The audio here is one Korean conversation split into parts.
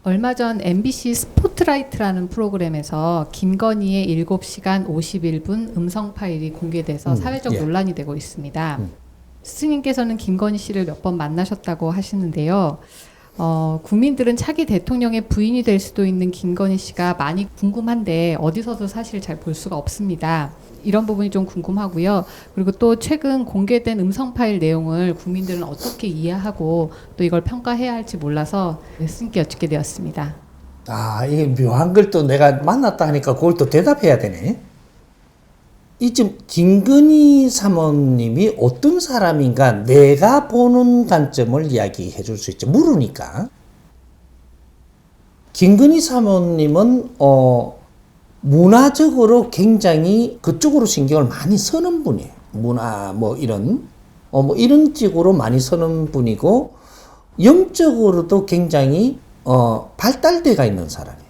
얼마 전 MBC 스포트라이트라는 프로그램에서 김건희의 7시간 51분 음성 파일이 공개돼서 사회적 예. 논란이 되고 있습니다. 스님께서는 김건희 씨를 몇 번 만나셨다고 하시는데요. 국민들은 차기 대통령의 부인이 될 수도 있는 김건희 씨가 많이 궁금한데 어디서도 사실 잘 볼 수가 없습니다. 이런 부분이 좀 궁금하고요. 그리고 또 최근 공개된 음성 파일 내용을 국민들은 어떻게 이해하고 또 이걸 평가해야 할지 몰라서 스님께 여쭙게 되었습니다. 아, 이게 묘한 걸 또 내가 만났다 하니까 그걸 또 대답해야 되네. 이쯤 김건희 사모님이 어떤 사람인가 내가 보는 관점을 이야기해 줄 수 있죠. 물으니까. 김건희 사모님은 문화적으로 굉장히 그쪽으로 신경을 많이 쓰는 분이에요. 문화 뭐 이런 이런 쪽으로 많이 쓰는 분이고 영적으로도 굉장히 발달돼가 있는 사람이에요.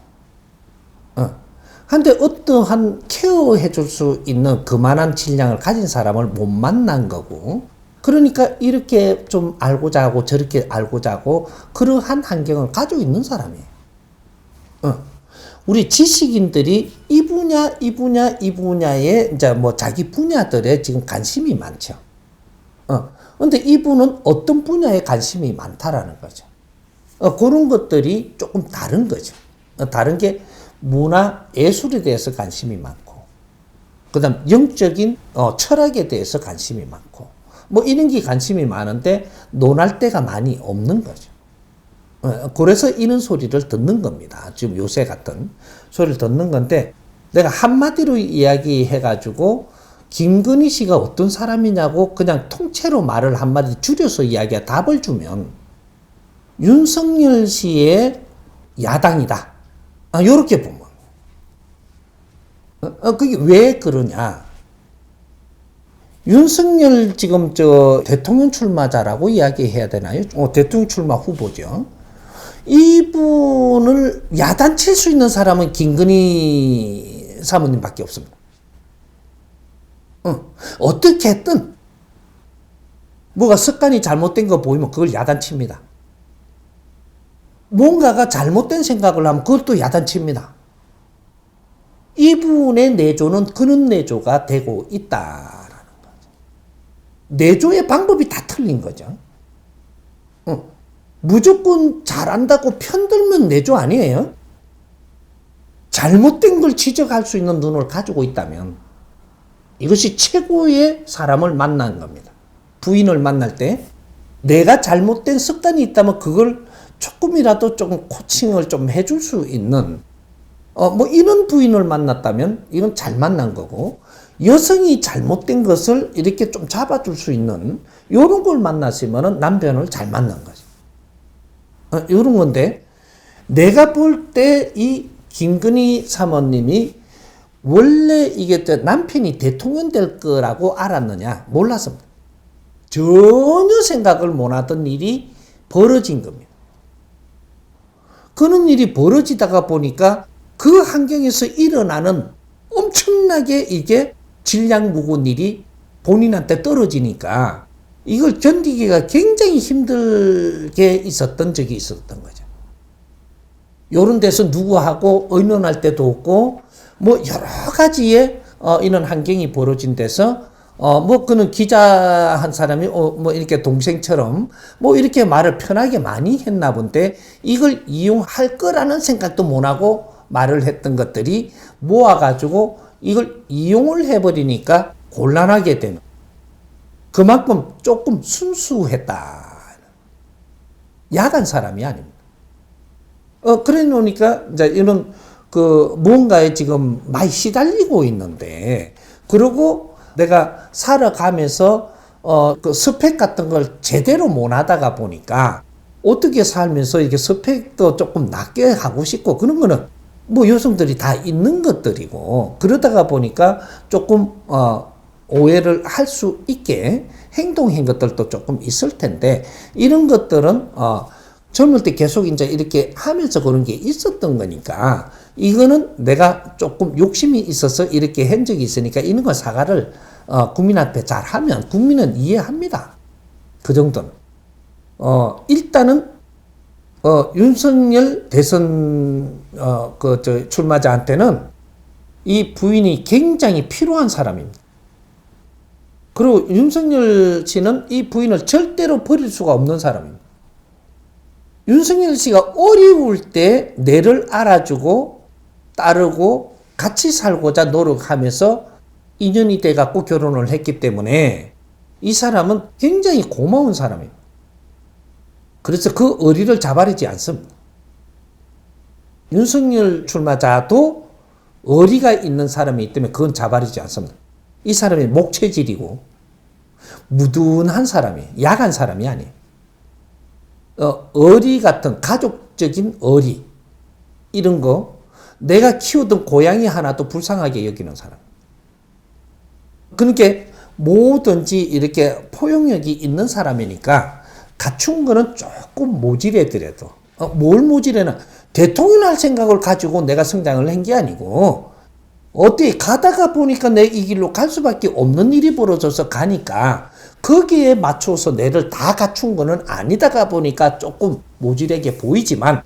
한데 어떠한 케어해 줄 수 있는 그만한 질량을 가진 사람을 못 만난 거고, 그러니까 이렇게 좀 알고자 하고 저렇게 알고자 하고 그러한 환경을 가지고 있는 사람이에요. 우리 지식인들이 이 분야에 이제 뭐 자기 분야들에 지금 관심이 많죠. 근데 이분은 어떤 분야에 관심이 많다라는 거죠. 그런 것들이 조금 다른 거죠. 다른 게 문화, 예술에 대해서 관심이 많고, 그 다음 영적인 철학에 대해서 관심이 많고, 뭐 이런 게 관심이 많은데 논할 데가 많이 없는 거죠. 그래서 이런 소리를 듣는 겁니다. 지금 요새 같은 소리를 듣는 건데, 내가 한마디로 이야기해가지고 김건희 씨가 어떤 사람이냐고 그냥 통째로 말을 한마디 줄여서 이야기해 답을 주면 윤석열 씨의 야당이다. 요렇게 보면. 그게 왜 그러냐. 윤석열 지금 대통령 출마자라고 이야기해야 되나요? 대통령 출마 후보죠. 이분을 야단칠 수 있는 사람은 김건희 사모님밖에 없습니다. 어떻게 했든 뭐가 습관이 잘못된 거 보이면 그걸 야단칩니다. 뭔가가 잘못된 생각을 하면 그걸 또 야단칩니다. 이분의 내조는 그런 내조가 되고 있다라는 거죠. 내조의 방법이 다 틀린 거죠. 무조건 잘한다고 편들면 내조 아니에요. 잘못된 걸 지적할 수 있는 눈을 가지고 있다면 이것이 최고의 사람을 만난 겁니다. 부인을 만날 때 내가 잘못된 습관이 있다면 그걸 조금이라도 조금 코칭을 좀 해줄 수 있는 뭐 이런 부인을 만났다면 이건 잘 만난 거고, 여성이 잘못된 것을 이렇게 좀 잡아줄 수 있는 이런 걸 만났으면 남편을 잘 만난 거죠. 이런 건데, 내가 볼 때 이 김건희 사모님이 원래 이게 남편이 대통령 될 거라고 알았느냐? 몰랐습니다. 전혀 생각을 못 하던 일이 벌어진 겁니다. 그런 일이 벌어지다가 보니까 그 환경에서 일어나는 엄청나게 이게 질량 무거운 일이 본인한테 떨어지니까 이걸 견디기가 굉장히 힘들게 있었던 적이 있었던 거죠. 요런 데서 누구하고 의논할 때도 없고, 뭐 여러 가지의 이런 환경이 벌어진 데서 뭐 그는 기자 한 사람이 뭐 이렇게 동생처럼 뭐 이렇게 말을 편하게 많이 했나 본데, 이걸 이용할 거라는 생각도 못 하고 말을 했던 것들이 모아가지고 이걸 이용을 해버리니까 곤란하게 되는, 그만큼 조금 순수했다. 야간 사람이 아닙니다. 그래 놓으니까 이제 이런 뭔가에 지금 많이 시달리고 있는데, 그리고 내가 살아가면서 그 스펙 같은 걸 제대로 못 하다가 보니까 어떻게 살면서 이게 스펙도 조금 낮게 하고 싶고, 그런 거는 뭐 여성들이 다 있는 것들이고, 그러다가 보니까 조금 오해를 할 수 있게 행동한 것들도 조금 있을 텐데, 이런 것들은 젊을 때 계속 이제 이렇게 하면서 그런 게 있었던 거니까, 이거는 내가 조금 욕심이 있어서 이렇게 한 적이 있으니까 이런 거 사과를 국민 앞에 잘 하면 국민은 이해합니다. 그 정도는. 일단은 윤석열 대선 출마자한테는 이 부인이 굉장히 필요한 사람입니다. 그리고 윤석열 씨는 이 부인을 절대로 버릴 수가 없는 사람입니다. 윤석열 씨가 어려울 때 내를 알아주고 따르고 같이 살고자 노력하면서 인연이 돼갖고 결혼을 했기 때문에 이 사람은 굉장히 고마운 사람입니다. 그래서 그 의리를 자바리지 않습니다. 윤석열 출마자도 의리가 있는 사람이기 때문에 그건 자바리지 않습니다. 이 사람이 목체질이고 무둔한 사람이에요. 야간 사람이 아니에요. 의리 같은 가족적인 의리 이런 거 내가 키우던 고양이 하나도 불쌍하게 여기는 사람. 그러니까 뭐든지 이렇게 포용력이 있는 사람이니까 갖춘 거는 조금 모질해더라도 뭘 모질해나 대통령 할 생각을 가지고 내가 성장을 한 게 아니고 어디 가다가 보니까 내 이 길로 갈 수밖에 없는 일이 벌어져서 가니까 거기에 맞춰서 내를 다 갖춘 거는 아니다가 보니까 조금 모질하게 보이지만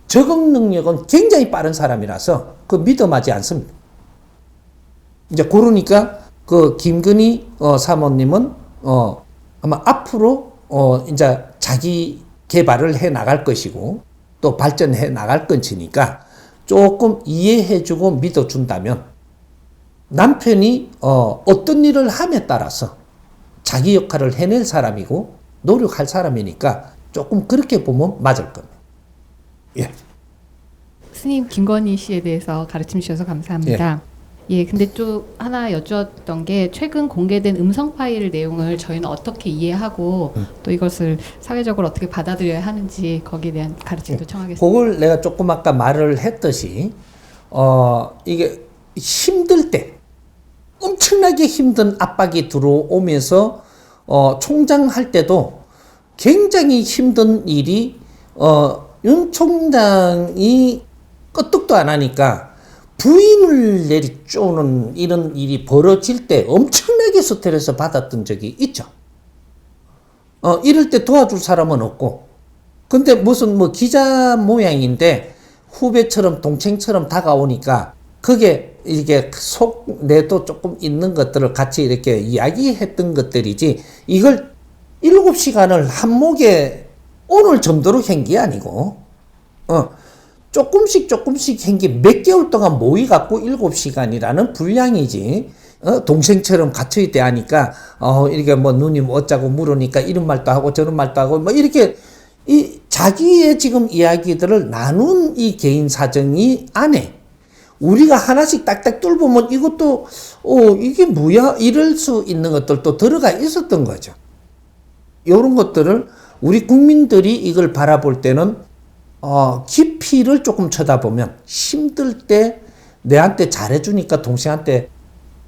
적응 능력은 굉장히 빠른 사람이라서 그 믿음하지 않습니다. 이제 그러니까 그 김건희 사모님은 아마 앞으로 이제 자기 개발을 해 나갈 것이고 또 발전해 나갈 것이니까 조금 이해해주고 믿어준다면 남편이 어떤 일을 함에 따라서 자기 역할을 해낼 사람이고 노력할 사람이니까 조금 그렇게 보면 맞을 겁니다. 예. 스님 김건희 씨에 대해서 가르침 주셔서 감사합니다. 예, 근데 또 하나 여쭈었던 게 최근 공개된 음성 파일 내용을 저희는 어떻게 이해하고 또 이것을 사회적으로 어떻게 받아들여야 하는지 거기에 대한 가르침도 청하겠습니다. 그걸 내가 조금 아까 말을 했듯이 이게 힘들 때 엄청나게 힘든 압박이 들어오면서 총장할 때도 굉장히 힘든 일이 윤 총장이 끄떡도 안 하니까 부인을 내리쪼는 이런 일이 벌어질 때 엄청나게 스트레스 받았던 적이 있죠. 이럴 때 도와줄 사람은 없고 근데 무슨 뭐 기자 모양인데 후배처럼 동생처럼 다가오니까 그게 이게 속내도 조금 있는 것들을 같이 이렇게 이야기했던 것들이지 이걸 7시간을 한목에 오늘 정도로 한 게 아니고 조금씩 한 게 몇 개월 동안 모이갖고 7시간이라는 분량이지 동생처럼 같이 대하니까 이렇게 뭐 누님 어쩌고 물으니까 이런 말도 하고 저런 말도 하고 뭐 이렇게 이 자기의 지금 이야기들을 나눈 이 개인 사정이 안에 우리가 하나씩 딱딱 뚫어보면 이것도 이게 뭐야 이럴 수 있는 것들도 들어가 있었던 거죠. 이런 것들을 우리 국민들이 이걸 바라볼 때는 깊이를 조금 쳐다보면 힘들 때 내한테 잘해주니까 동생한테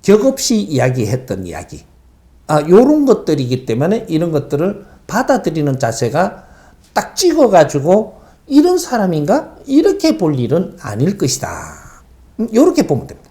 격없이 이야기했던 이야기 요런 것들이기 때문에 이런 것들을 받아들이는 자세가 딱 찍어가지고 이런 사람인가? 이렇게 볼 일은 아닐 것이다. 요렇게 보면 됩니다.